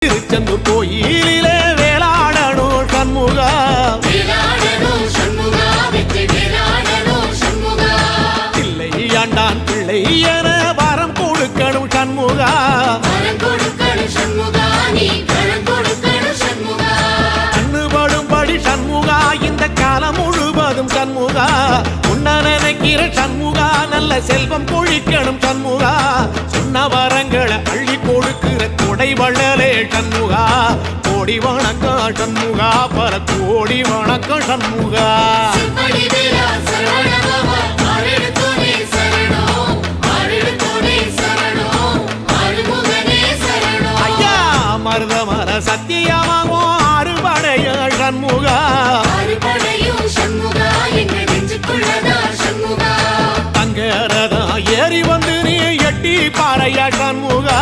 திருச்செந்தூர் கோயிலிலே வேளாடணும் சண்முகா, பிள்ளை ஆண்டான் பிள்ளை என வரம் கொடுக்கணும் சண்முகா, கண்ணுபடும்படி சண்முகா இந்த காலம் முழுவதும் சண்முகா, உன்ன நினைக்கிற சண்முகா நல்ல செல்வம் பொழிக்கணும் சண்முகா, சொன்ன வரங்களை அள்ளி கொடுக்கிற கொடை வள்ளலே சண்முகா, கோடி வணக்கம் சண்முகா, பல கோடி வணக்கம் சண்முகா. ஐயா மருதமர சத்தியமாகும் அறுபடைய சண்முகா, தங்கரதா ஏறி வந்து நீ எட்டி பாறையா சண்முகா.